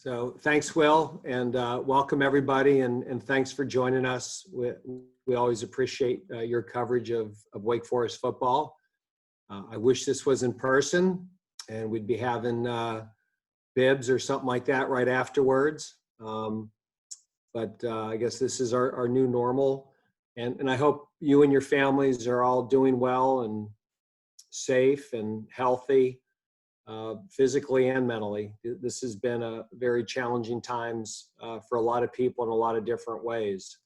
So thanks, Will, and welcome everybody, and thanks for joining us. We always appreciate your coverage of Wake Forest football. I wish this was in person, and we'd be having bibs or something like that right afterwards. But I guess this is our new normal, and I hope you and your families are all doing well and safe and healthy. Physically and mentally. This has been a very challenging times for a lot of people in a lot of different ways.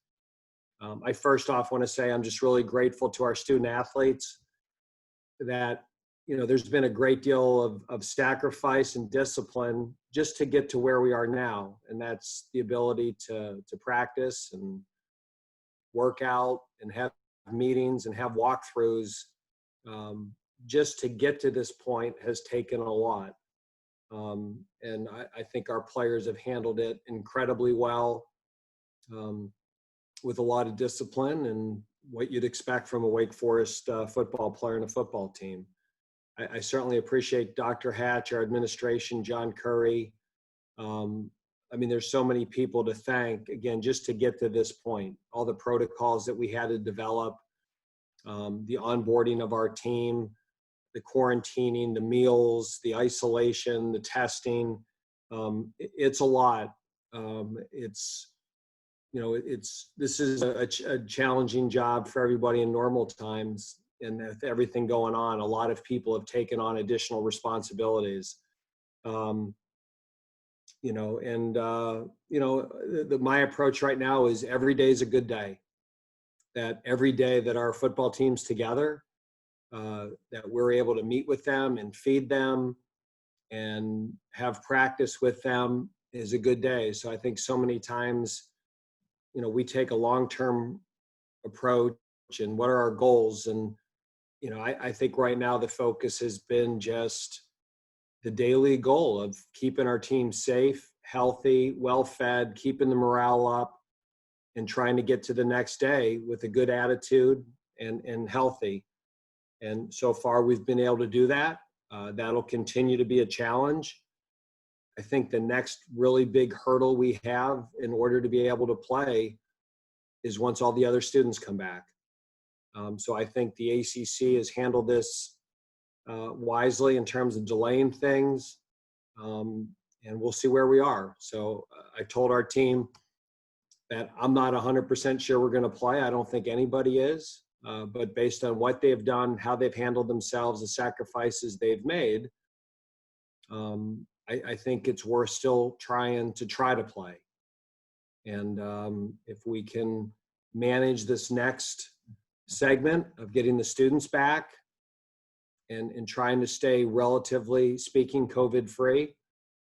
I first off want to say I'm just really grateful to our student athletes that, there's been a great deal of sacrifice and discipline just to get to where we are now. And that's the ability to practice and work out and have meetings and have walkthroughs. Just to get to this point has taken a lot. And I think our players have handled it incredibly well, with a lot of discipline and what you'd expect from a Wake Forest football player and a football team. I certainly appreciate Dr. Hatch, our administration, John Curry. There's so many people to thank, again, just to get to this point. All the protocols that we had to develop, the onboarding of our team, the quarantining, the meals, the isolation, the testing. It's a lot. This is a challenging job for everybody in normal times. And with everything going on, a lot of people have taken on additional responsibilities. My approach right now is every day is a good day. That every day that our football team's together, that we're able to meet with them and feed them and have practice with them is a good day. So I think so many times, we take a long-term approach and what are our goals? And, I think right now the focus has been just the daily goal of keeping our team safe, healthy, well-fed, keeping the morale up, and trying to get to the next day with a good attitude and healthy. And so far we've been able to do that. That'll continue to be a challenge. I think the next really big hurdle we have in order to be able to play is once all the other students come back. So I think the ACC has handled this wisely in terms of delaying things, and we'll see where we are. So I told our team that I'm not 100% sure we're going to play. I don't think anybody is. But based on what they've done, how they've handled themselves, the sacrifices they've made, I think it's worth still trying to play. And if we can manage this next segment of getting the students back and trying to stay relatively speaking COVID-free,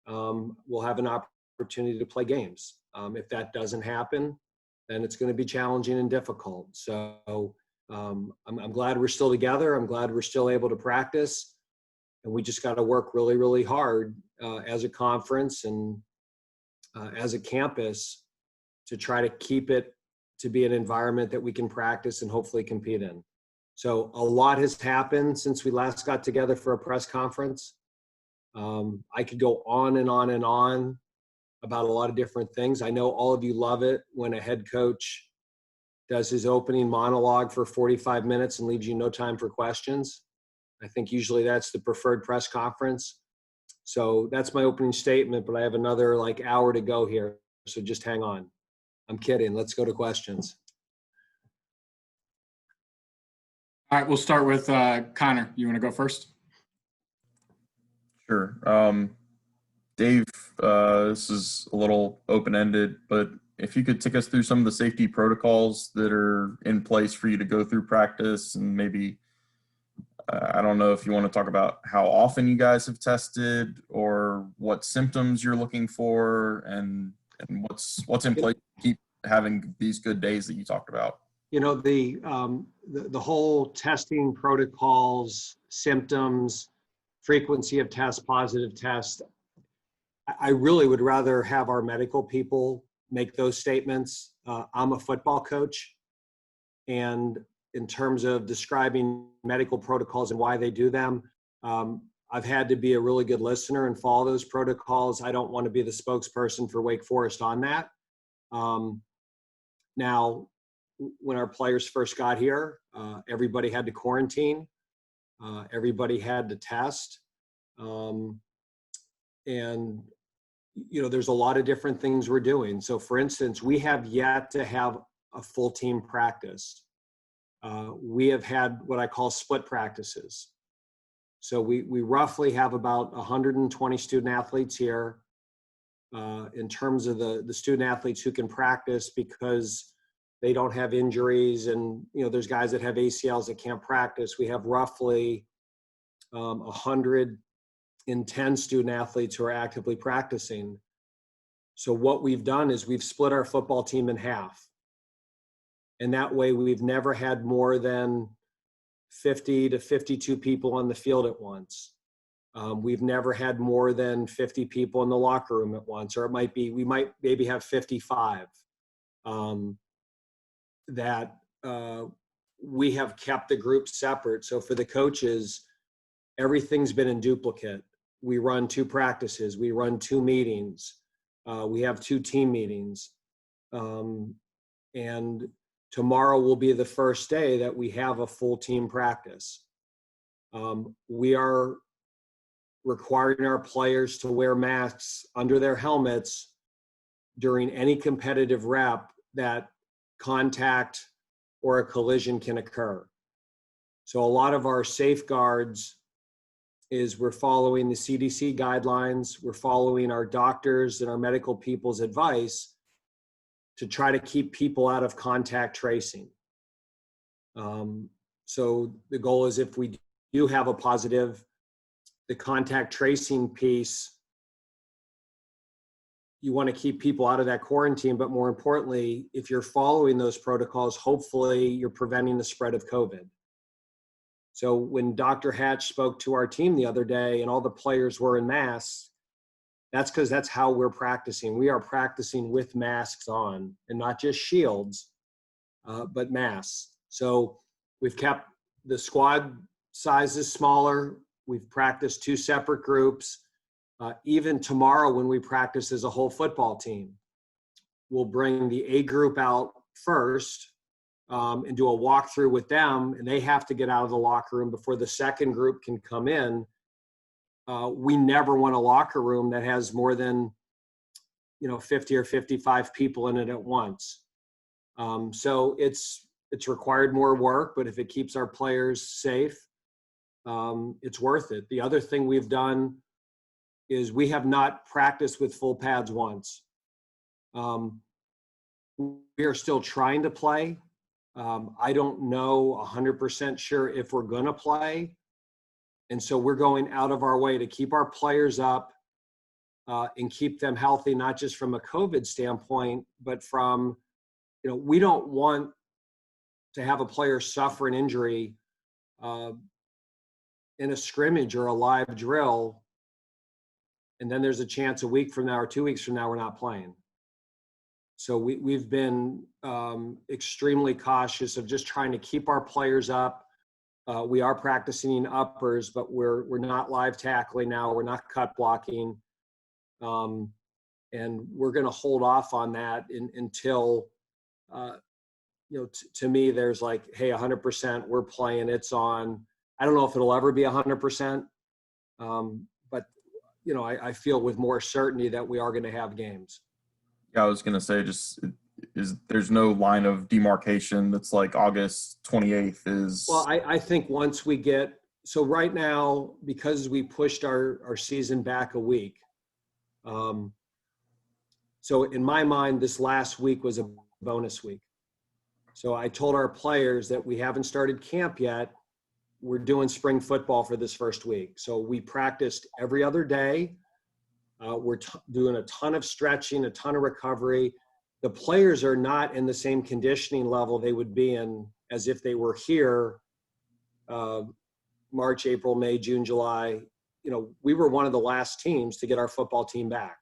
we'll have an opportunity to play games. If that doesn't happen, then it's going to be challenging and difficult. So I'm glad we're still together. I'm glad we're still able to practice, and we just got to work really, really hard as a conference and as a campus to try to keep it to be an environment that we can practice and hopefully compete in. So a lot has happened since we last got together for a press conference. I could go on and on and on about a lot of different things. I know all of you love it when a head coach does his opening monologue for 45 minutes and leaves you no time for questions. I think usually that's the preferred press conference. So that's my opening statement, but I have another hour to go here. So just hang on. I'm kidding. Let's go to questions. All right, we'll start with Connor. You want to go first? Sure. Dave, this is a little open-ended, but if you could take us through some of the safety protocols that are in place for you to go through practice, and maybe, I don't know if you want to talk about how often you guys have tested or what symptoms you're looking for, and what's in place to keep having these good days that you talked about. The whole testing protocols, symptoms, frequency of tests, positive tests, I really would rather have our medical people make those statements. I'm a football coach, and in terms of describing medical protocols and why they do them, I've had to be a really good listener and follow those protocols. I don't want to be the spokesperson for Wake Forest on that. Now, when our players first got here, everybody had to quarantine. Everybody had to test. And, there's a lot of different things we're doing. So, for instance, we have yet to have a full team practice. We have had what I call split practices. So we roughly have about 120 student athletes here. In terms of the student athletes who can practice because they don't have injuries, and there's guys that have ACLs that can't practice. We have roughly 110 student athletes who are actively practicing. So what we've done is we've split our football team in half. And that way we've never had more than 50 to 52 people on the field at once. We've never had more than 50 people in the locker room at once, or we might maybe have 55. We have kept the group separate. So for the coaches, everything's been in duplicate. We run 2 practices, we run 2 meetings, we have 2 team meetings. And tomorrow will be the first day that we have a full team practice. We are requiring our players to wear masks under their helmets during any competitive rep that contact or a collision can occur. So a lot of our safeguards is we're following the CDC guidelines, we're following our doctors and our medical people's advice to try to keep people out of contact tracing. So the goal is if we do have a positive, the contact tracing piece, you want to keep people out of that quarantine, but more importantly, if you're following those protocols, hopefully you're preventing the spread of COVID. So when Dr. Hatch spoke to our team the other day and all the players were in masks, that's because that's how we're practicing. We are practicing with masks on, and not just shields, but masks. So we've kept the squad sizes smaller. We've practiced 2 separate groups. Even tomorrow when we practice as a whole football team, we'll bring the A group out first and do a walkthrough with them, and they have to get out of the locker room before the second group can come in. We never want a locker room that has more than 50 or 55 people in it at once. So it's required more work, but if it keeps our players safe, it's worth it. The other thing we've done is we have not practiced with full pads once. We are still trying to play. I don't know 100% sure if we're going to play. And so we're going out of our way to keep our players up and keep them healthy, not just from a COVID standpoint, but from, we don't want to have a player suffer an injury in a scrimmage or a live drill, and then there's a chance a week from now or 2 weeks from now we're not playing. So we've been extremely cautious of just trying to keep our players up. We are practicing uppers, but we're not live tackling now. We're not cut blocking. And we're going to hold off on that until, to me, there's like, hey, 100%, we're playing, it's on. I don't know if it'll ever be 100%, but, I feel with more certainty that we are going to have games. Yeah, I was going to say, there's no line of demarcation that's like August 28th is. Well, I think once we get, so right now, because we pushed our season back a week, so in my mind, this last week was a bonus week. So I told our players that we haven't started camp yet. We're doing spring football for this first week. So we practiced every other day. We're doing a ton of stretching, a ton of recovery. The players are not in the same conditioning level they would be in as if they were here March, April, May, June, July. We were one of the last teams to get our football team back.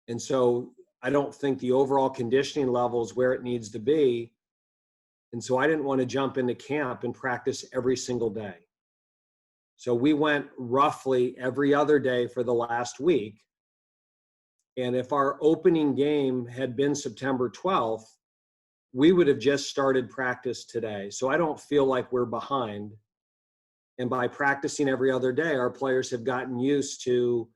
And so I don't think the overall conditioning level is where it needs to be. And so I didn't want to jump into camp and practice every single day. So we went roughly every other day for the last week. And if our opening game had been September 12th, we would have just started practice today. So I don't feel like we're behind. And by practicing every other day, our players have gotten used to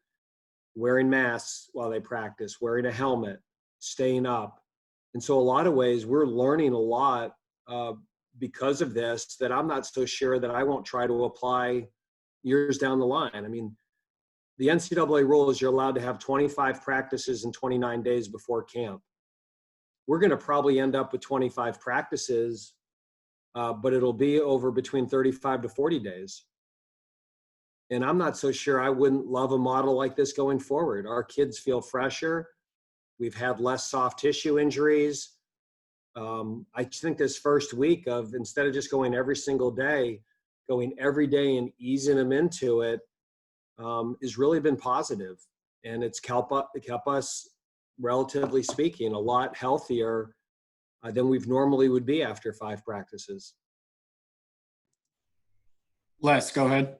wearing masks while they practice, wearing a helmet, staying up. And so a lot of ways we're learning a lot because of this that I'm not so sure that I won't try to apply years down the line. I mean, the NCAA rule is you're allowed to have 25 practices in 29 days before camp. We're going to probably end up with 25 practices, but it'll be over between 35 to 40 days. And I'm not so sure I wouldn't love a model like this going forward. Our kids feel fresher. We've had less soft tissue injuries. I think this first week of, instead of just going every single day, going every day and easing them into it has really been positive. And it's kept us, relatively speaking, a lot healthier than we've normally would be after 5 practices. Les, go ahead.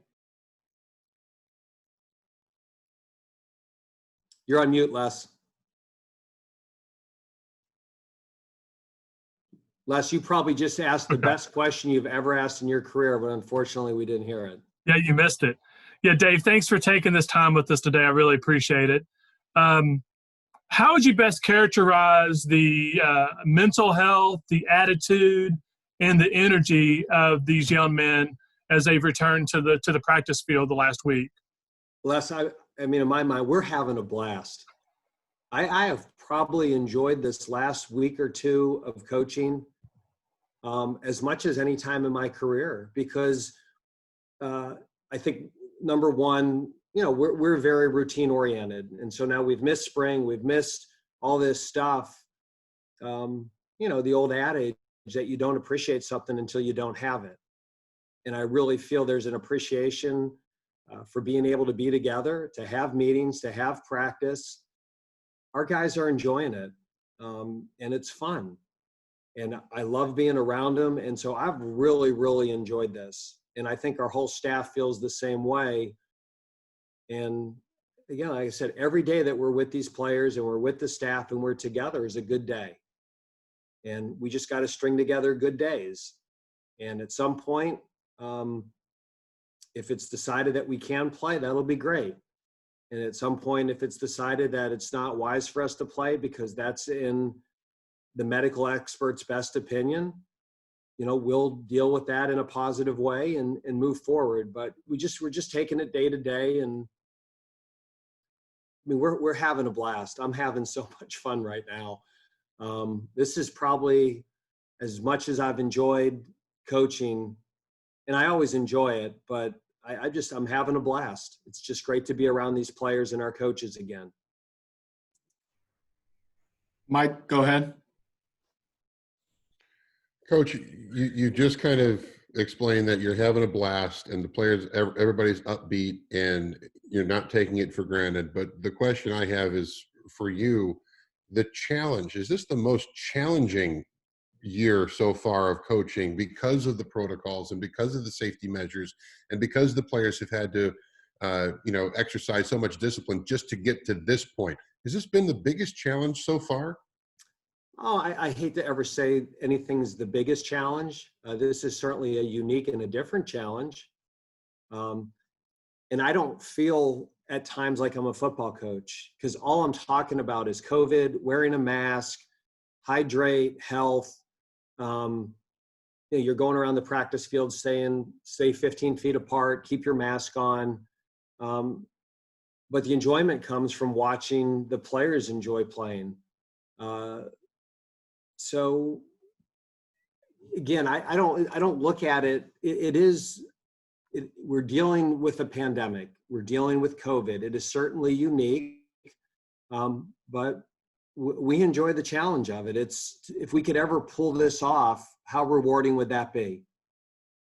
You're on mute, Les. Les, you probably just asked the best question you've ever asked in your career, but unfortunately we didn't hear it. Yeah, you missed it. Yeah, Dave, thanks for taking this time with us today. I really appreciate it. How would you best characterize the mental health, the attitude, and the energy of these young men as they've returned to the practice field the last week? Les, I mean, in my mind, we're having a blast. I have probably enjoyed this last week or two of coaching as much as any time in my career, because I think, number one, you know, we're very routine oriented. And so now we've missed spring, we've missed all this stuff. You know, the old adage that you don't appreciate something until you don't have it. And I really feel there's an appreciation for being able to be together, to have meetings, to have practice. Our guys are enjoying it, and it's fun. And I love being around them. And so I've really, really enjoyed this. And I think our whole staff feels the same way. And again, like I said, every day that we're with these players and we're with the staff and we're together is a good day. And we just got to string together good days. And at some point, if it's decided that we can play, that'll be great. And at some point, if it's decided that it's not wise for us to play because that's in the medical expert's best opinion, you know, we'll deal with that in a positive way and move forward. But we're just taking it day to day. And I mean, we're having a blast. I'm having so much fun right now. This is probably as much as I've enjoyed coaching, and I always enjoy it, but I'm having a blast. It's just great to be around these players and our coaches again. Mike, go ahead. Coach, you just kind of explained that you're having a blast and the players, everybody's upbeat and you're not taking it for granted. But the question I have is for you, the challenge, is this the most challenging year so far of coaching because of the protocols and because of the safety measures and because the players have had to, exercise so much discipline just to get to this point? Has this been the biggest challenge so far? Oh, I hate to ever say anything's the biggest challenge. This is certainly a unique and a different challenge. And I don't feel at times like I'm a football coach because all I'm talking about is COVID, wearing a mask, hydrate, health. You're going around the practice field stay 15 feet apart, keep your mask on. But the enjoyment comes from watching the players enjoy playing. So again, I don't look at it. We're dealing with a pandemic. We're dealing with COVID. It is certainly unique, but we enjoy the challenge of it. If we could ever pull this off, how rewarding would that be?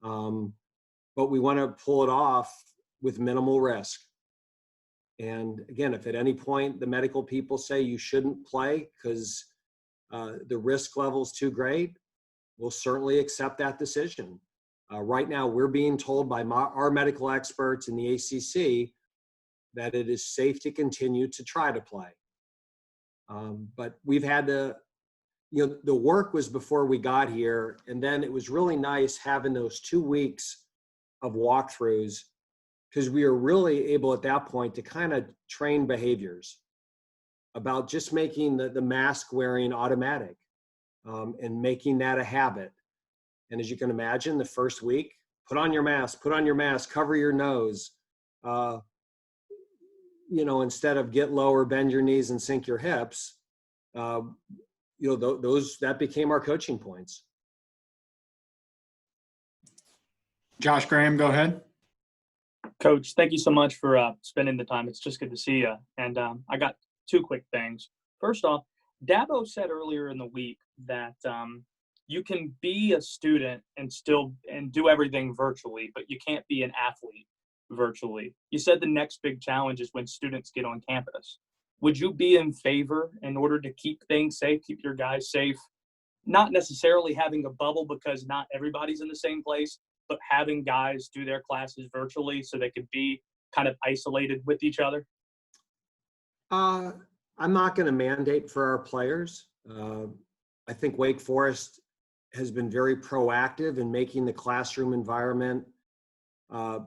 But we want to pull it off with minimal risk. And again, if at any point the medical people say you shouldn't play because the risk level is too great, we'll certainly accept that decision. Right now, we're being told by our medical experts in the ACC that it is safe to continue to try to play. But we've had to, the work was before we got here, and then it was really nice having those 2 weeks of walkthroughs, because we were really able at that point to kind of train behaviors about just making the mask wearing automatic, and making that a habit. And as you can imagine, the first week, put on your mask, cover your nose, instead of get lower, bend your knees and sink your hips, that became our coaching points. Josh Graham, go ahead. Coach, thank you so much for spending the time. It's just good to see you. And I got 2 quick things. First off, Dabo said earlier in the week that you can be a student and do everything virtually, but you can't be an athlete virtually. You said the next big challenge is when students get on campus. Would you be in favor, in order to keep things safe, keep your guys safe, not necessarily having a bubble because not everybody's in the same place, but having guys do their classes virtually so they could be kind of isolated with each other? I'm not going to mandate for our players. I think Wake Forest has been very proactive in making the classroom environment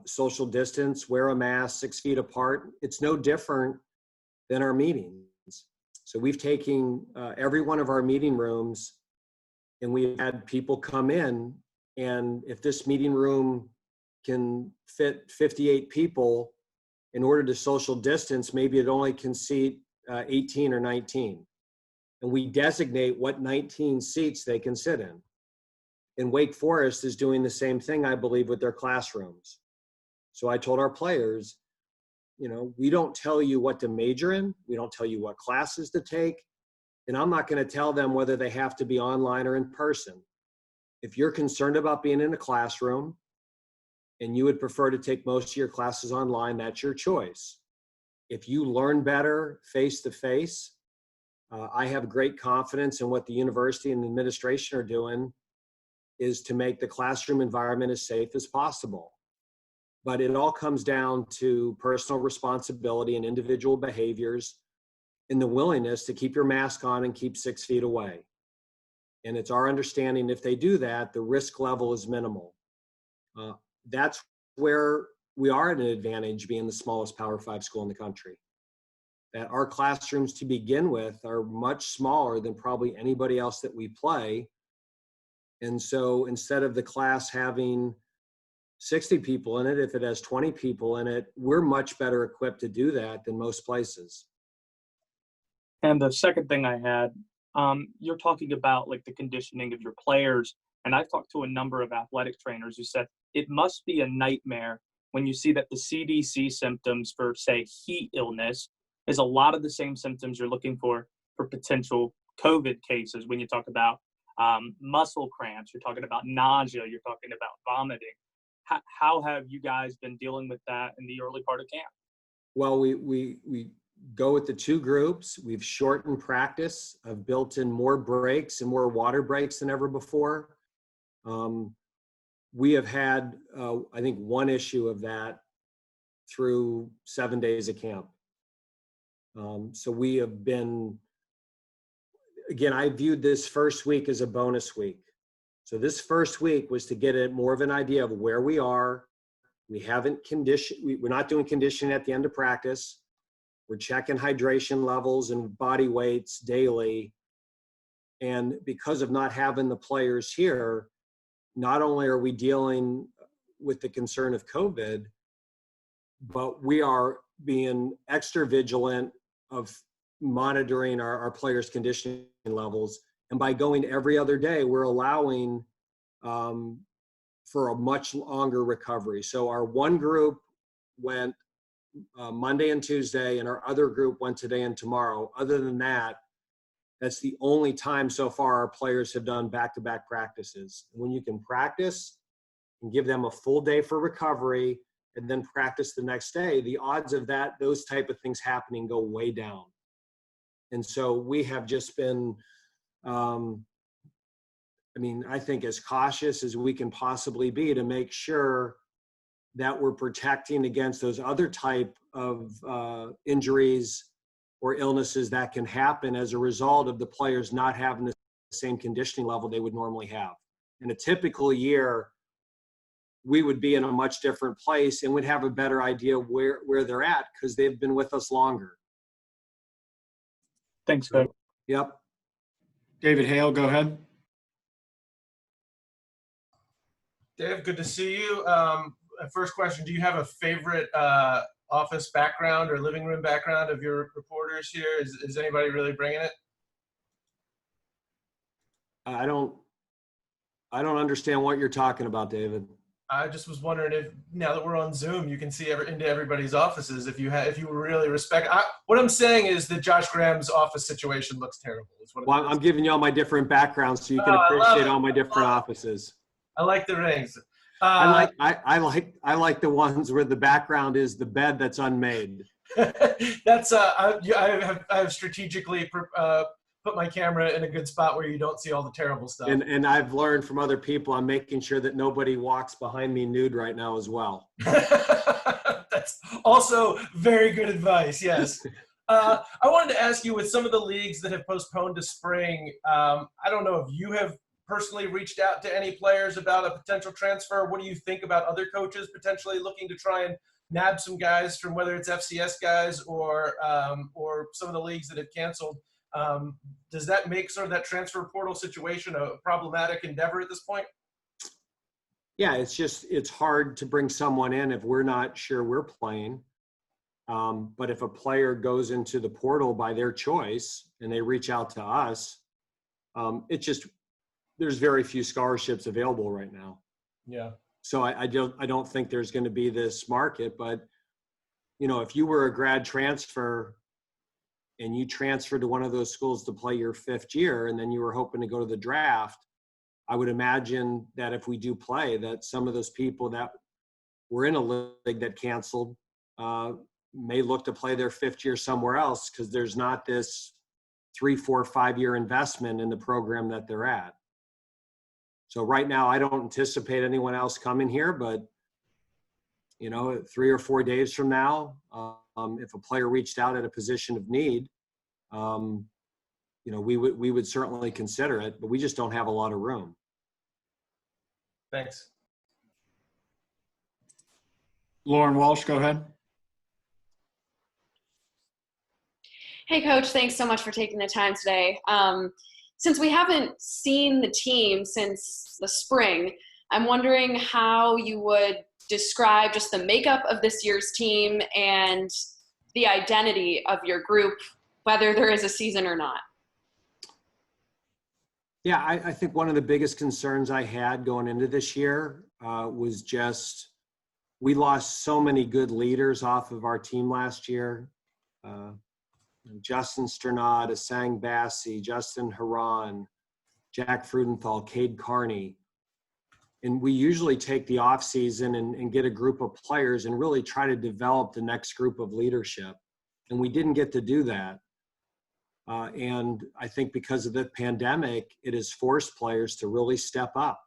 social distance, wear a mask 6 feet apart. It's no different than our meetings. So we've taken every one of our meeting rooms, and we've had people come in, and if this meeting room can fit 58 people, in order to social distance, maybe it only can seat 18 or 19. And we designate what 19 seats they can sit in. And Wake Forest is doing the same thing, I believe, with their classrooms. So I told our players, we don't tell you what to major in. We don't tell you what classes to take. And I'm not going to tell them whether they have to be online or in person. If you're concerned about being in a classroom and you would prefer to take most of your classes online, that's your choice. If you learn better face-to-face, I have great confidence in what the university and the administration are doing is to make the classroom environment as safe as possible. But it all comes down to personal responsibility and individual behaviors and the willingness to keep your mask on and keep 6 feet away. And it's our understanding if they do that, the risk level is minimal. That's where we are at an advantage being the smallest Power 5 school in the country. That our classrooms to begin with are much smaller than probably anybody else that we play. And so instead of the class having 60 people in it, if it has 20 people in it, we're much better equipped to do that than most places. And the second thing I had, you're talking about like the conditioning of your players. And I've talked to a number of athletic trainers who said it must be a nightmare when you see that the CDC symptoms for, say, heat illness is a lot of the same symptoms you're looking for potential COVID cases. When you talk about muscle cramps, you're talking about nausea, you're talking about vomiting. How have you guys been dealing with that in the early part of camp? Well, we go with the 2 groups. We've shortened practice. I've built in more breaks and more water breaks than ever before. We have had, I think, 1 issue of that through 7 days of camp. So we have been, again, I viewed this first week as a bonus week. So this first week was to get more of an idea of where we are. We're not doing conditioning at the end of practice. We're checking hydration levels and body weights daily. And because of not having the players here, not only are we dealing with the concern of COVID, but we are being extra vigilant of monitoring our players' conditioning levels. And by going every other day, we're allowing for a much longer recovery. So our one group went Monday and Tuesday, and our other group went today and tomorrow. Other than that, that's the only time so far our players have done back-to-back practices. When you can practice and give them a full day for recovery and then practice the next day, the odds of those type of things happening go way down. And so we have just been I think as cautious as we can possibly be to make sure that we're protecting against those other type of injuries or illnesses that can happen as a result of the players not having the same conditioning level they would normally have. In a typical year, we would be in a much different place and would have a better idea where they're at because they've been with us longer. Thanks, Coach. Yep. David Hale, go ahead. Dave, good to see you. First question, do you have a favorite office background or living room background of your reporters here? Is anybody really bringing it? I don't understand what you're talking about, David. I just was wondering if now that we're on Zoom, you can see into everybody's offices. If you really respect, what I'm saying is that Josh Graham's office situation looks terrible. Well, I'm giving you all my different backgrounds so you can appreciate all my different offices. I like the rings. I like the ones where the background is the bed that's unmade. That's I have strategically put my camera in a good spot where you don't see all the terrible stuff. And I've learned from other people, I'm making sure that nobody walks behind me nude right now as well. That's also very good advice, yes. I wanted to ask you, with some of the leagues that have postponed to spring, I don't know if you have personally reached out to any players about a potential transfer. What do you think about other coaches potentially looking to try and nab some guys from, whether it's FCS guys or some of the leagues that have canceled? Does that make sort of that transfer portal situation a problematic endeavor at this point? Yeah, it's hard to bring someone in if we're not sure we're playing. But if a player goes into the portal by their choice and they reach out to us, there's very few scholarships available right now. Yeah. So I don't think there's going to be this market, but if you were a grad transfer and you transferred to one of those schools to play your 5th year, and then you were hoping to go to the draft, I would imagine that if we do play, that some of those people that were in a league that canceled may look to play their 5th year somewhere else because there's not this 3, 4, 5-year investment in the program that they're at. So right now, I don't anticipate anyone else coming here, but 3 or 4 days from now, if a player reached out at a position of need, we would certainly consider it, but we just don't have a lot of room. Thanks. Lauren Walsh, go ahead. Hey, Coach, thanks so much for taking the time today. Since we haven't seen the team since the spring, I'm wondering how you would describe just the makeup of this year's team and the identity of your group, whether there is a season or not. Yeah, I think one of the biggest concerns I had going into this year was just we lost so many good leaders off of our team last year. Justin Sternad, Asang Bassi, Justin Haran, Jack Frudenthal, Cade Carney. And we usually take the off season and get a group of players and really try to develop the next group of leadership. And we didn't get to do that. And I think because of the pandemic, it has forced players to really step up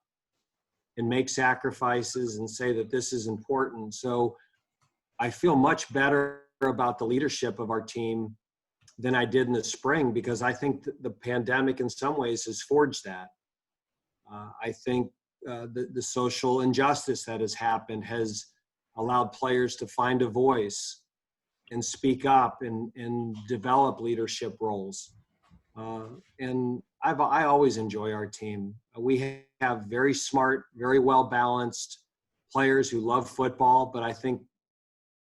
and make sacrifices and say that this is important. So I feel much better about the leadership of our team than I did in the spring, because I think the pandemic in some ways has forged that. I think the social injustice that has happened has allowed players to find a voice and speak up and develop leadership roles. And I always enjoy our team. We have very smart, very well-balanced players who love football, but I think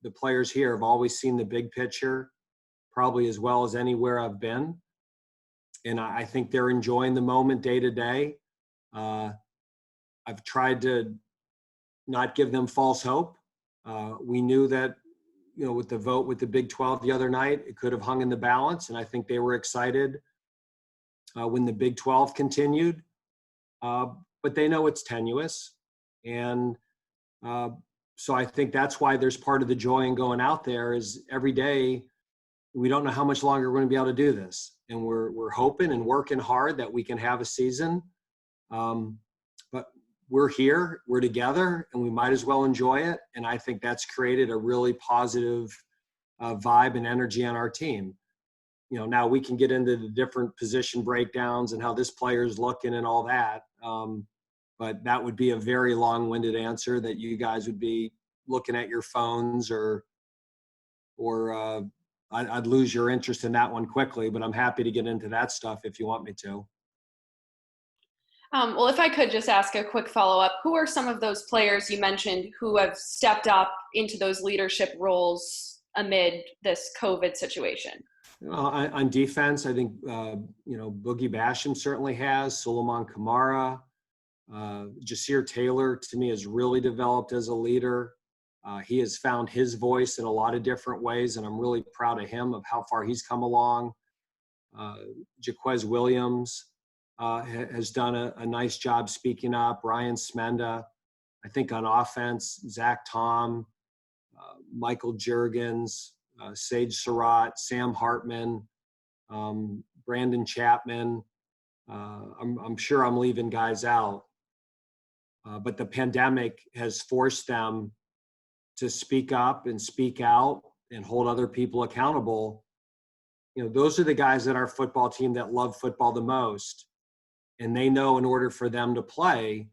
the players here have always seen the big picture, probably as well as anywhere I've been. And I think they're enjoying the moment day to day. I've tried to not give them false hope. We knew that, with the vote with the Big 12 the other night, it could have hung in the balance. And I think they were excited when the Big 12 continued. But they know it's tenuous. And so I think that's why there's part of the joy in going out there is every day, we don't know how much longer we're going to be able to do this. And we're hoping and working hard that we can have a season But we're here, we're together, and we might as well enjoy it. And I think that's created a really positive vibe and energy on our team. Now we can get into the different position breakdowns and how this player's looking and all that. But that would be a very long-winded answer that you guys would be looking at your phones or I'd lose your interest in that one quickly, but I'm happy to get into that stuff if you want me to. Well, if I could just ask a quick follow-up, who are some of those players you mentioned who have stepped up into those leadership roles amid this COVID situation? On defense, I think, Boogie Basham certainly has, Suleiman Kamara, Jasir Taylor, to me, has really developed as a leader. He has found his voice in a lot of different ways, and I'm really proud of him, of how far he's come along. Jaquez Williams has done a nice job speaking up. Ryan Smenda. I think on offense, Zach Tom, Michael Juergens, Sage Surratt, Sam Hartman, Brandon Chapman. I'm sure I'm leaving guys out. But the pandemic has forced them to speak up and speak out and hold other people accountable. Those are the guys that our football team that love football the most. And they know in order for them to play,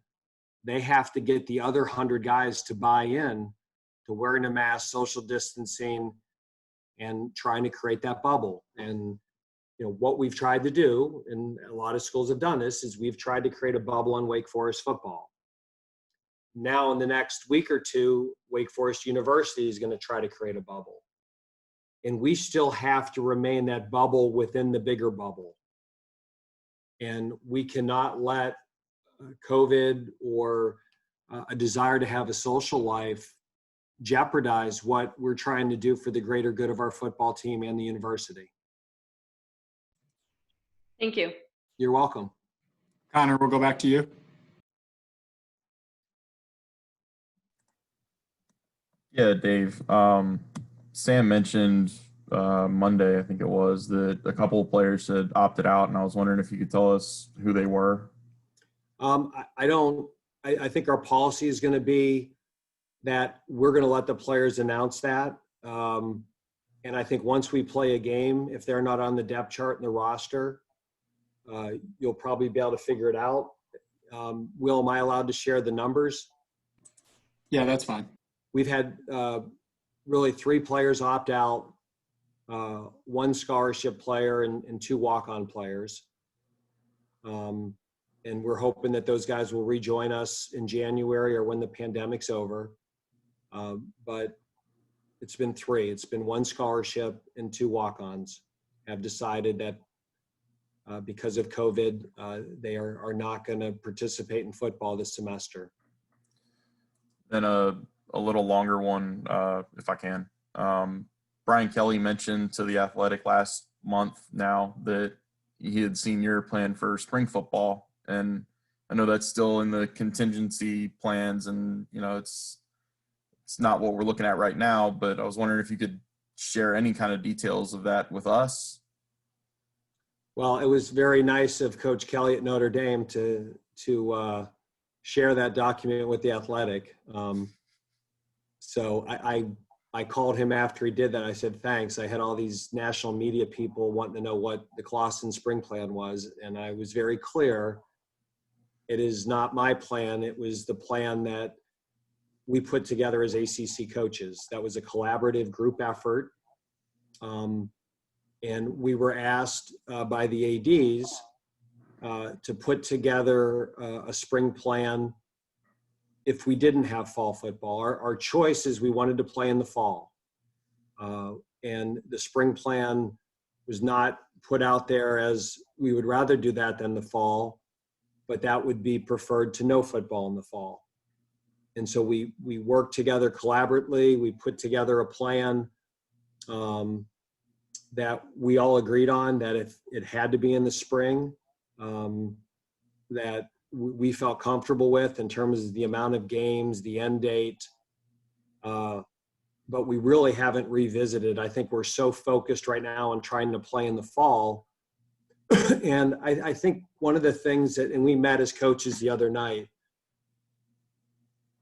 they have to get the other 100 guys to buy in to wearing a mask, social distancing, and trying to create that bubble. And what we've tried to do, and a lot of schools have done this, is we've tried to create a bubble on Wake Forest football. Now in the next week or two, Wake Forest University is going to try to create a bubble. And we still have to remain that bubble within the bigger bubble. And we cannot let COVID or a desire to have a social life jeopardize what we're trying to do for the greater good of our football team and the university. Thank you. You're welcome. Connor, we'll go back to you. Yeah, Dave. Sam mentioned Monday, I think it was, that a couple of players had opted out, and I was wondering if you could tell us who they were. I think our policy is going to be that we're going to let the players announce that. And I think once we play a game, if they're not on the depth chart and the roster, you'll probably be able to figure it out. Will, am I allowed to share the numbers? Yeah, that's fine. We've had really 3 players opt out, 1 scholarship player and 2 walk-on players. And we're hoping that those guys will rejoin us in January or when the pandemic's over. But it's been 3. It's been 1 scholarship and 2 walk-ons have decided that because of COVID, they are not going to participate in football this semester. Then a little longer one, if I can. Brian Kelly mentioned to The Athletic last month now that he had seen your plan for spring football. And I know that's still in the contingency plans, and it's not what we're looking at right now, but I was wondering if you could share any kind of details of that with us. Well, it was very nice of Coach Kelly at Notre Dame to share that document with The Athletic. So I called him after he did that. I said, thanks. I had all these national media people wanting to know what the Clawson spring plan was. And I was very clear. It is not my plan. It was the plan that we put together as ACC coaches. That was a collaborative group effort. And we were asked by the ADs to put together a spring plan if we didn't have fall football. Our choice is we wanted to play in the fall. And the spring plan was not put out there as we would rather do that than the fall, but that would be preferred to no football in the fall. And so we worked together collaboratively. We put together a plan that we all agreed on, that if it had to be in the spring, that we felt comfortable with in terms of the amount of games, the end date, but we really haven't revisited. I think we're so focused right now on trying to play in the fall And I think one of the things that, and we met as coaches the other night,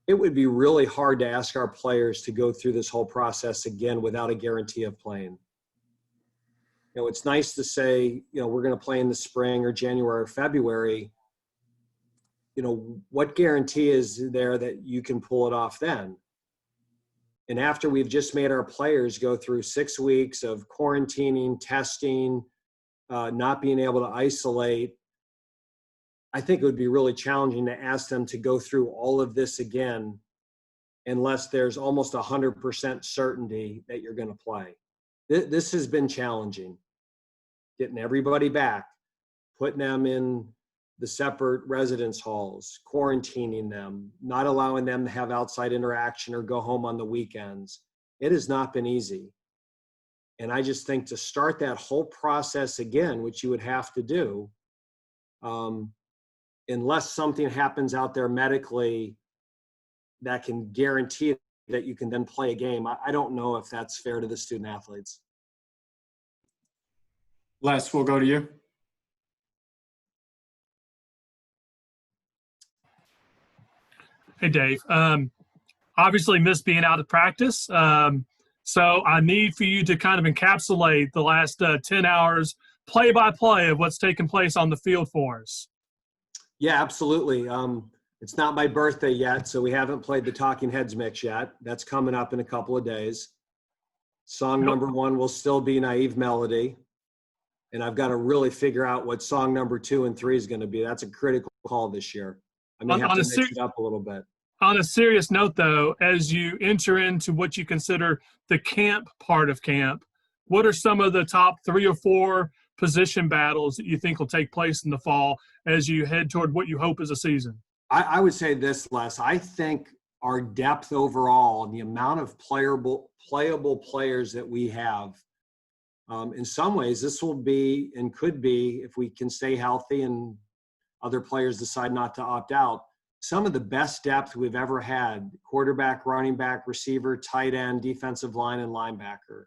it would be really hard to ask our players to go through this whole process again without a guarantee of playing. You know, it's nice to say, you know, we're going to play in the spring or January or February. You know, what guarantee is there that you can pull it off then? And after we've just made our players go through 6 weeks of quarantining, testing, not being able to isolate, I think it would be really challenging to ask them to go through all of this again unless there's almost 100% certainty that you're going to play. This has been challenging, getting everybody back, putting them in the separate residence halls, quarantining them, not allowing them to have outside interaction or go home on the weekends. It has not been easy. And I just think to start that whole process again, which you would have to do, unless something happens out there medically that can guarantee that you can then play a game, I don't know if that's fair to the student athletes. Les, we'll go to you. Hey, Dave. Obviously missed being out of practice. So I need for you to kind of encapsulate the last 10 hours play-by-play of what's taken place on the field for us. Yeah, absolutely. It's not my birthday yet, so we haven't played the Talking Heads mix yet. That's coming up in a couple of days. Song number 1 will still be Naive Melody. And I've got to really figure out what song number 2 and 3 is going to be. That's a critical call this year. I may have to mix it up a little bit. On a serious note, though, as you enter into what you consider the camp part of camp, what are some of the top 3 or 4 position battles that you think will take place in the fall as you head toward what you hope is a season? I would say this, Les. I think our depth overall and the amount of playable players that we have, in some ways, this will be and could be, if we can stay healthy and other players decide not to opt out, some of the best depth we've ever had: quarterback, running back, receiver, tight end, defensive line, and linebacker.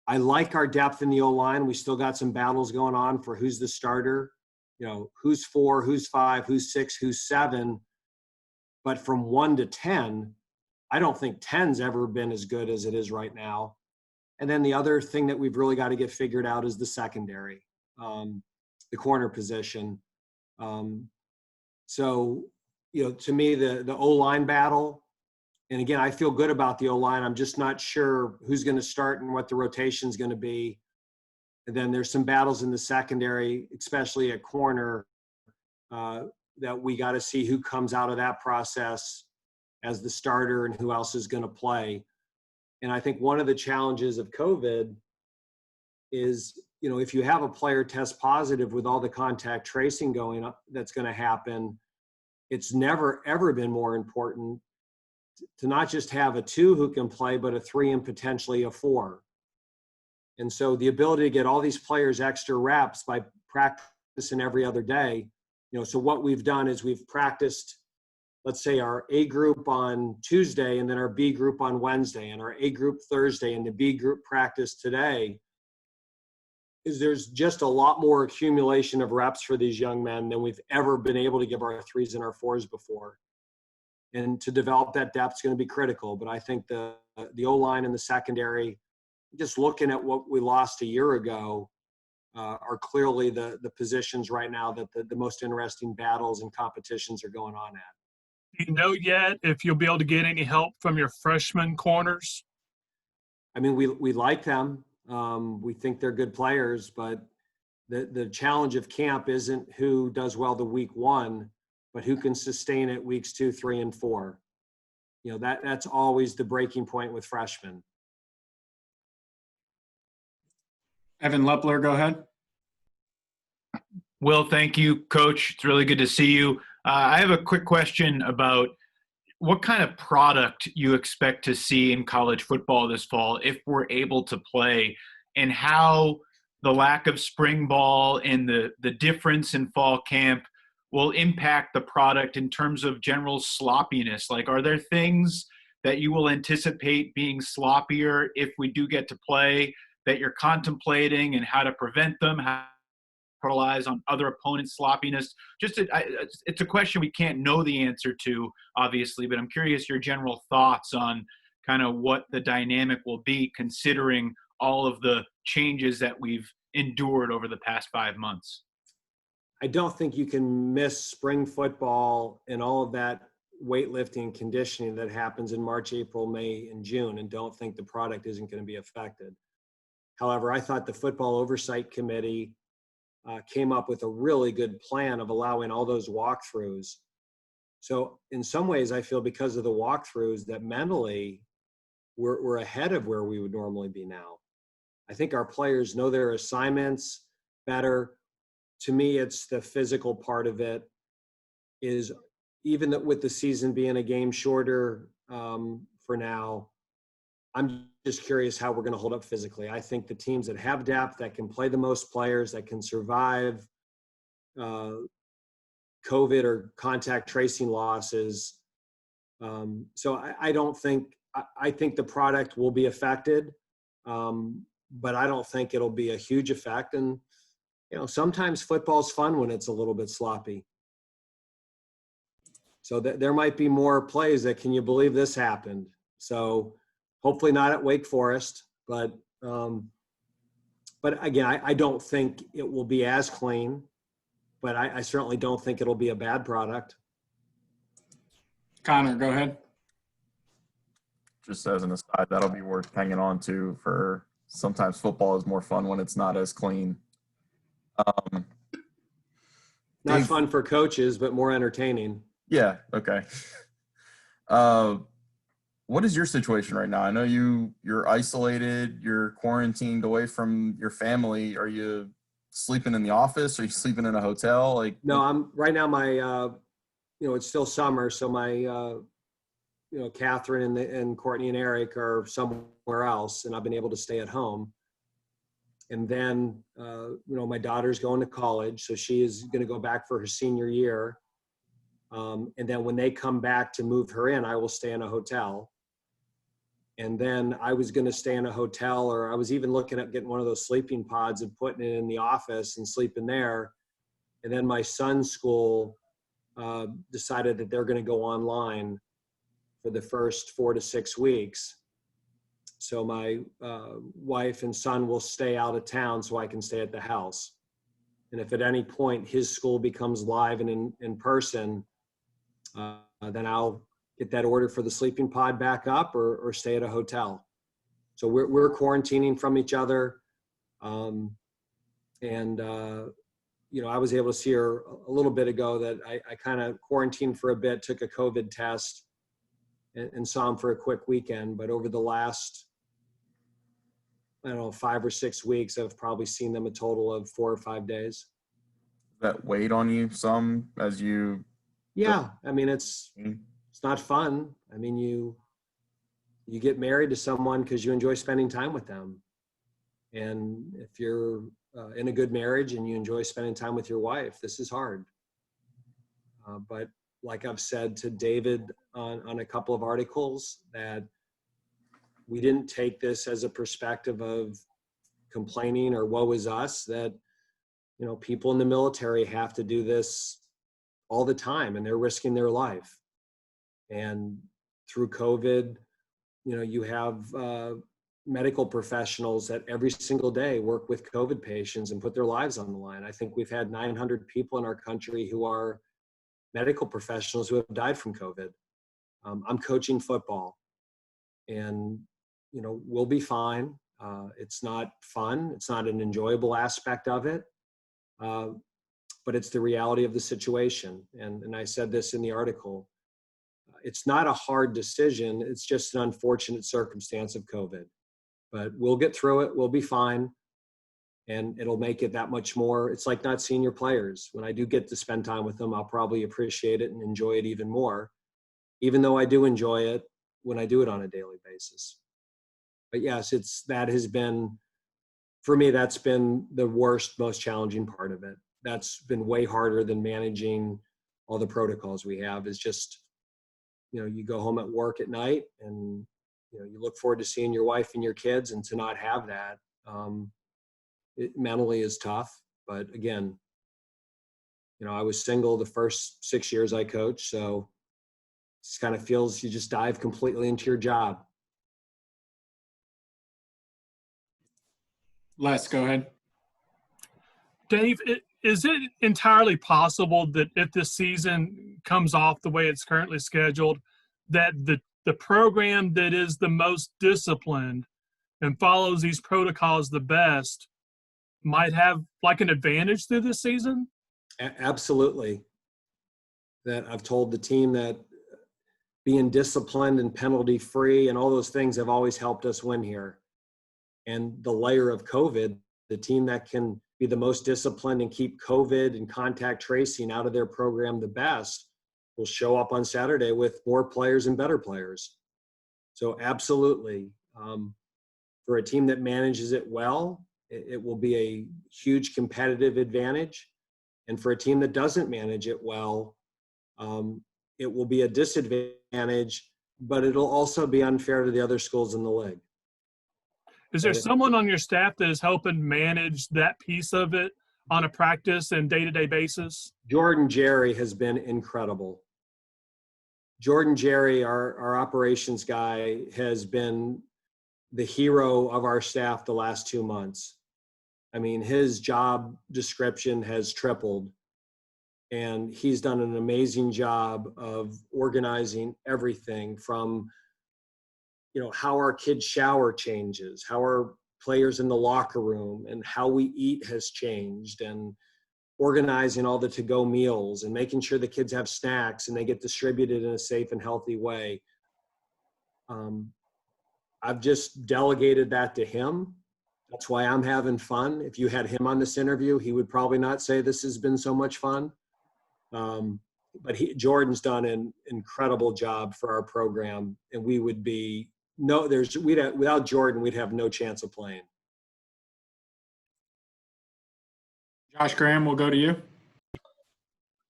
I like our depth in the O-line. We still got some battles going on for who's the starter, you know, who's 4, who's 5, who's 6, who's 7. But from 1 to 10, I don't think 10's ever been as good as it is right now. And then the other thing that we've really got to get figured out is the secondary, the corner position. So, you know, to me, the O-line battle, and again, I feel good about the O-line. I'm just not sure who's going to start and what the rotation is going to be. And then there's some battles in the secondary, especially at corner, that we got to see who comes out of that process as the starter and who else is going to play. And I think one of the challenges of COVID is, you know, if you have a player test positive with all the contact tracing going up that's going to happen, it's never, ever been more important to not just have a 2 who can play, but a 3 and potentially a 4. And so the ability to get all these players extra reps by practicing every other day, you know, so what we've done is we've practiced, let's say, our A group on Tuesday and then our B group on Wednesday and our A group Thursday and the B group practice today. Is there's just a lot more accumulation of reps for these young men than we've ever been able to give our 3s and our 4s before. And to develop that depth is going to be critical. But I think the O-line and the secondary, just looking at what we lost a year ago, are clearly the positions right now that the most interesting battles and competitions are going on at. Do you know yet if you'll be able to get any help from your freshman corners? I mean, we like them. We think they're good players, but the challenge of camp isn't who does well the week 1, but who can sustain it weeks 2, 3, and 4. You know, that's always the breaking point with freshmen. Evan Lepler, go ahead. Will, thank you, Coach. It's really good to see you. I have a quick question about what kind of product you expect to see in college football this fall if we're able to play, and how the lack of spring ball and the difference in fall camp will impact the product in terms of general sloppiness. Like, are there things that you will anticipate being sloppier if we do get to play that you're contemplating and how to prevent them, how to capitalize on other opponents' sloppiness? It's a question we can't know the answer to, obviously, but I'm curious your general thoughts on kind of what the dynamic will be considering all of the changes that we've endured over the past 5 months. I don't think you can miss spring football and all of that weightlifting and conditioning that happens in March, April, May, and June, and don't think the product isn't going to be affected. However, I thought the Football Oversight Committee came up with a really good plan of allowing all those walkthroughs. So in some ways, I feel because of the walkthroughs that mentally we're ahead of where we would normally be now. I think our players know their assignments better. To me, it's the physical part of it is even that with the season being a game shorter for now, I'm just curious how we're going to hold up physically. I think the teams that have depth, that can play the most players, that can survive COVID or contact tracing losses. So I don't think, I think the product will be affected, but I don't think it'll be a huge effect. And, you know, sometimes football's fun when it's a little bit sloppy. So there might be more plays that, can you believe this happened? So hopefully not at Wake Forest, but again, I don't think it will be as clean, but I certainly don't think it'll be a bad product. Connor, go ahead. Just as an aside, that'll be worth hanging on to for sometimes football is more fun when it's not as clean. Not Dave, fun for coaches, but more entertaining. Yeah. Okay. What is your situation right now? I know you're isolated, you're quarantined away from your family. Are you sleeping in the office? Are you sleeping in a hotel? Like, No, I'm right now. My, it's still summer, so my, Catherine and Courtney and Eric are somewhere else, and I've been able to stay at home. And then, my daughter's going to college, so she is going to go back for her senior year. And then when they come back to move her in, I will stay in a hotel. And then I was going to stay in a hotel, or I was even looking at getting one of those sleeping pods and putting it in the office and sleeping there. And then my son's school decided that they're going to go online for the first 4 to 6 weeks. So my wife and son will stay out of town so I can stay at the house. And if at any point his school becomes live and in person, then I'll get that order for the sleeping pod back up or stay at a hotel. So we're quarantining from each other. I was able to see her a little bit ago that I kind of quarantined for a bit, took a COVID test and saw him for a quick weekend. But over the last, 5 or 6 weeks, I've probably seen them a total of 4 or 5 days. that weighed on you some as you? Yeah. I mean, it's not fun. I mean, you get married to someone because you enjoy spending time with them. And if you're in a good marriage and you enjoy spending time with your wife, this is hard. But like I've said to David on a couple of articles, that we didn't take this as a perspective of complaining or woe is us, that, people in the military have to do this all the time and they're risking their life. And through COVID, you have medical professionals that every single day work with COVID patients and put their lives on the line. I think we've had 900 people in our country who are medical professionals who have died from COVID. I'm coaching football, and, we'll be fine. It's not fun. It's not an enjoyable aspect of it. But it's the reality of the situation. And I said this in the article. It's not a hard decision. It's just an unfortunate circumstance of COVID. But we'll get through it. We'll be fine. And it'll make it that much more. It's like not seeing your players. When I do get to spend time with them, I'll probably appreciate it and enjoy it even more, even though I do enjoy it when I do it on a daily basis. But yes, that has been, for me, that's been the worst, most challenging part of it. That's been way harder than managing all the protocols we have. Is just, you go home at work at night and, you look forward to seeing your wife and your kids, and to not have that It mentally is tough, but again, I was single the first 6 years I coached, so it just kind of feels you just dive completely into your job. Les, go ahead. Dave, is it entirely possible that if this season comes off the way it's currently scheduled, that the program that is the most disciplined and follows these protocols the best might have like an advantage through this season? Absolutely. That I've told the team that being disciplined and penalty free and all those things have always helped us win here. And the layer of COVID, the team that can be the most disciplined and keep COVID and contact tracing out of their program the best will show up on Saturday with more players and better players. So absolutely. For a team that manages it well, it will be a huge competitive advantage. And for a team that doesn't manage it well, it will be a disadvantage, but it'll also be unfair to the other schools in the league. Is there someone on your staff that is helping manage that piece of it on a practice and day-to-day basis? Jordan Jerry has been incredible. Jordan Jerry, our operations guy, has been the hero of our staff the last 2 months. I mean, his job description has tripled, and he's done an amazing job of organizing everything from how our kids shower changes, how our players in the locker room and how we eat has changed, and organizing all the to-go meals and making sure the kids have snacks and they get distributed in a safe and healthy way. I've just delegated that to him. That's why I'm having fun. If you had him on this interview, he would probably not say this has been so much fun. But Jordan's done an incredible job for our program, and we would be without Jordan, we'd have no chance of playing. Josh Graham, we'll go to you.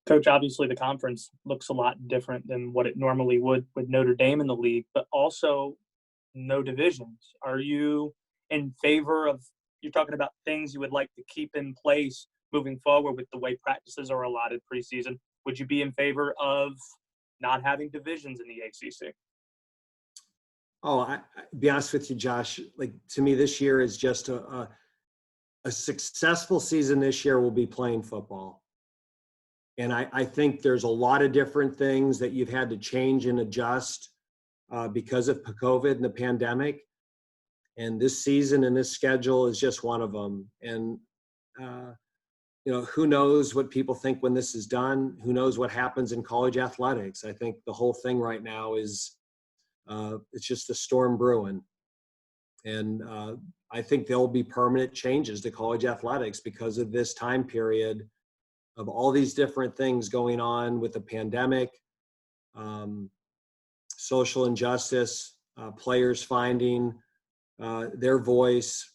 Coach, obviously the conference looks a lot different than what it normally would with Notre Dame in the league, but also no divisions. Are you in favor of, you're talking about things you would like to keep in place moving forward with the way practices are allotted preseason? Would you be in favor of not having divisions in the ACC? Oh, I be honest with you, Josh, like to me this year is just a successful season this year will be playing football. And I think there's a lot of different things that you've had to change and adjust because of COVID and the pandemic. And this season and this schedule is just one of them. And, who knows what people think when this is done? Who knows what happens in college athletics? I think the whole thing right now is it's just a storm brewing. And I think there'll be permanent changes to college athletics because of this time period of all these different things going on with the pandemic, social injustice, players finding their voice,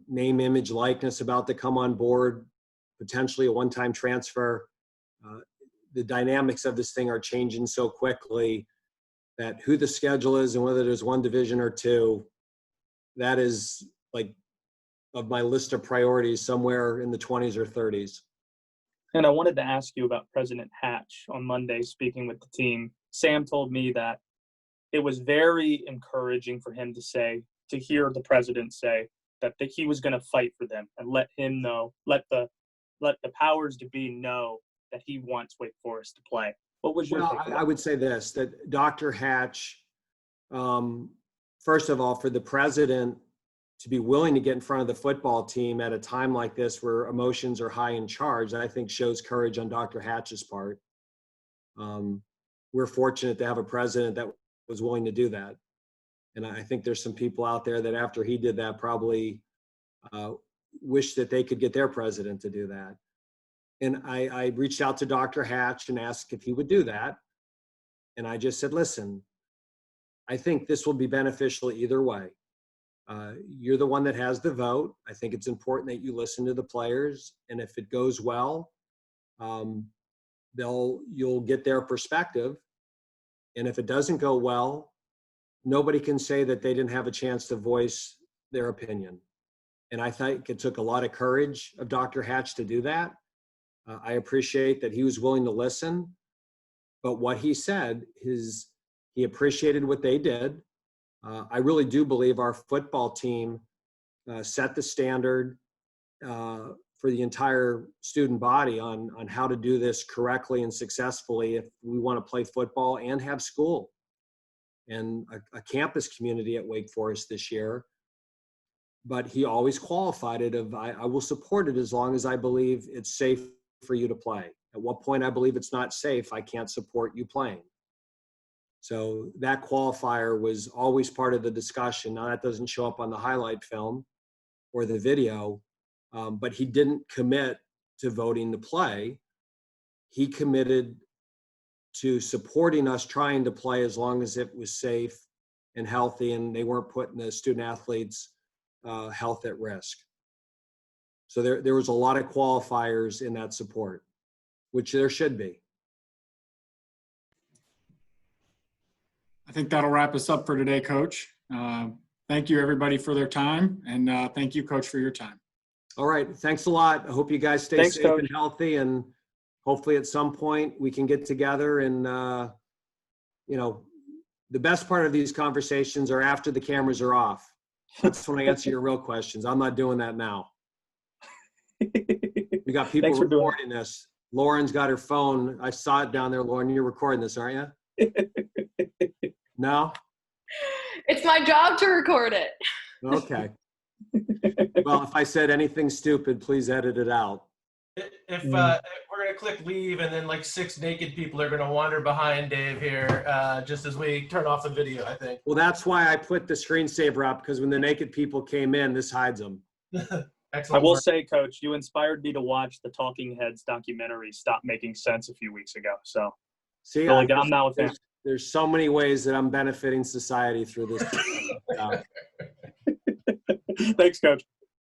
name, image, likeness about to come on board, potentially a one-time transfer. The dynamics of this thing are changing so quickly that who the schedule is and whether there's one division or two, that is like of my list of priorities somewhere in the 20s or 30s. And I wanted to ask you about President Hatch on Monday, speaking with the team. Sam told me that it was very encouraging for him to hear the president say that he was going to fight for them and let him know, let the powers to be know that he wants Wake Forest to play. What was your take? I would say this, that Dr. Hatch, first of all, for the president to be willing to get in front of the football team at a time like this where emotions are high in charge, I think shows courage on Dr. Hatch's part. We're fortunate to have a president that was willing to do that. And I think there's some people out there that after he did that probably wish that they could get their president to do that. And I reached out to Dr. Hatch and asked if he would do that. And I just said, listen, I think this will be beneficial either way. You're the one that has the vote. I think it's important that you listen to the players. And if it goes well, you'll get their perspective. And if it doesn't go well, nobody can say that they didn't have a chance to voice their opinion. And I think it took a lot of courage of Dr. Hatch to do that. I appreciate that he was willing to listen. But what he said is he appreciated what they did. I really do believe our football team set the standard for the entire student body on how to do this correctly and successfully if we want to play football and have school and a campus community at Wake Forest this year. But he always qualified it of, I will support it as long as I believe it's safe for you to play. At what point I believe it's not safe, I can't support you playing. So that qualifier was always part of the discussion. Now that doesn't show up on the highlight film or the video, but he didn't commit to voting to play. He committed to supporting us trying to play as long as it was safe and healthy and they weren't putting the student athletes' health at risk. So there was a lot of qualifiers in that support, which there should be. I think that'll wrap us up for today, Coach. Thank you, everybody, for their time, and thank you, Coach, for your time. All right. Thanks a lot. I hope you guys stay safe and healthy, and hopefully at some point we can get together and, you know, the best part of these conversations are after the cameras are off. That's when I answer your real questions. I'm not doing that now. We got people recording this. Lauren's got her phone. I saw it down there, Lauren. You're recording this, aren't you? No? It's my job to record it. Okay. Well, if I said anything stupid, please edit it out. If we're going to click leave and then like 6 naked people are going to wander behind Dave here just as we turn off the video, I think. Well, that's why I put the screensaver up, because when the naked people came in, this hides them. I will say, Coach, you inspired me to watch the Talking Heads documentary Stop Making Sense a few weeks ago. So see, I'm now with that. There's so many ways that I'm benefiting society through this. Thanks, Coach.